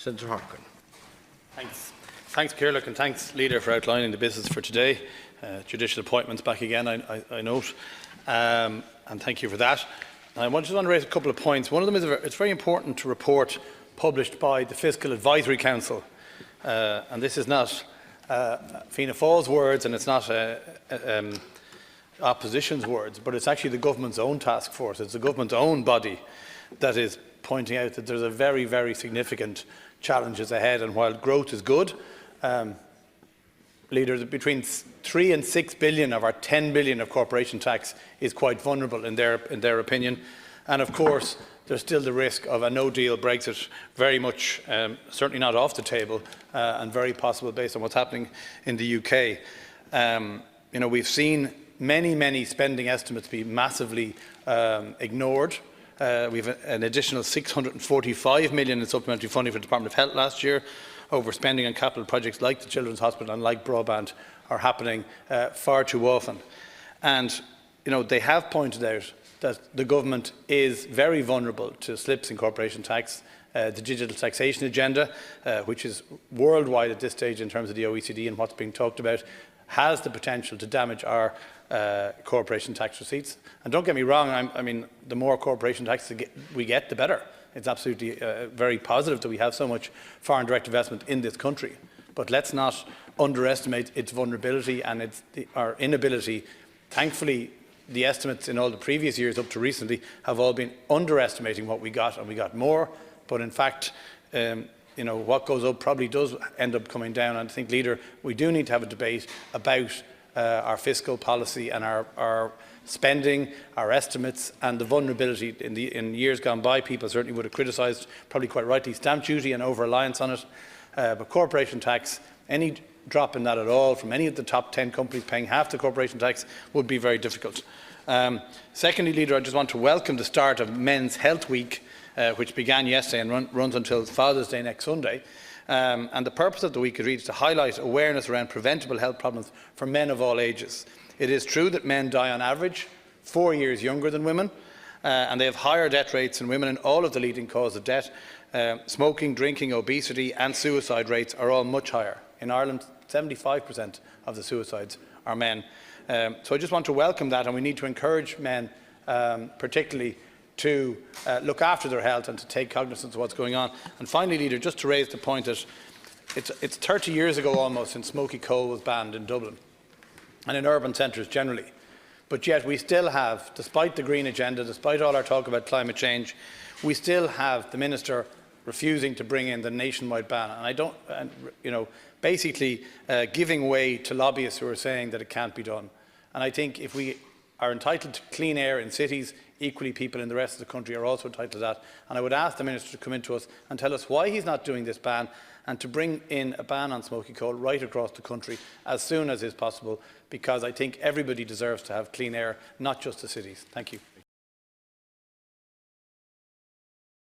Senator Horkan. Thanks, Gerry, and thanks, Leader, for outlining the business for today. Judicial appointments back again, I note, and thank you for that. I just want to raise a couple of points. One of them is it's very important to report published by the Fiscal Advisory Council, and this is not Fianna Fáil's words, and it's not opposition's words, but it's actually the government's own task force. It's the government's own body that is pointing out that there's a very, very significant challenges ahead, and while growth is good, Leaders, between 3 and 6 billion of our 10 billion of corporation tax is quite vulnerable in their opinion, and of course there's still the risk of a no-deal Brexit, very much certainly not off the table, and very possible based on what's happening in the UK. We've seen many spending estimates be massively ignored. We have an additional 645 million in supplementary funding for the Department of Health last year. Overspending on capital projects like the Children's Hospital and like broadband are happening far too often. And they have pointed out that the government is very vulnerable to slips in corporation tax. The digital taxation agenda, which is worldwide at this stage in terms of the OECD and what's being talked about, has the potential to damage our corporation tax receipts. And don't get me wrong, I mean, the more corporation tax we get, the better. It's absolutely very positive that we have so much foreign direct investment in this country. But let's not underestimate its vulnerability and our inability. Thankfully, the estimates in all the previous years up to recently have all been underestimating what we got, and we got more. But in fact, what goes up probably does end up coming down. And I think, Leader, we do need to have a debate about our fiscal policy and our spending, our estimates, and the vulnerability. In years gone by, people certainly would have criticised, probably quite rightly, stamp duty and over-reliance on it. But corporation tax, any drop in that at all from any of the top 10 companies paying half the corporation tax would be very difficult. Secondly, Leader, I just want to welcome the start of Men's Health Week, which began yesterday and runs until Father's Day next Sunday. And the purpose of the week is to highlight awareness around preventable health problems for men of all ages. It is true that men die on average 4 years younger than women, and they have higher death rates than women in all of the leading causes of death. Smoking, drinking, obesity and suicide rates are all much higher. In Ireland, 75% of the suicides are men. So I just want to welcome that, and we need to encourage men particularly to look after their health and to take cognizance of what's going on. And finally, Leader, just to raise the point that it's 30 years ago almost since smoky coal was banned in Dublin and in urban centres generally. But yet we still have, despite the green agenda, despite all our talk about climate change, we still have the Minister refusing to bring in the nationwide ban. And basically giving way to lobbyists who are saying that it can't be done. And I think if we are entitled to clean air in cities, equally people in the rest of the country are also entitled to that. And I would ask the Minister to come in to us and tell us why he's not doing this ban, and to bring in a ban on smoky coal right across the country as soon as is possible, because I think everybody deserves to have clean air, not just the cities. Thank you.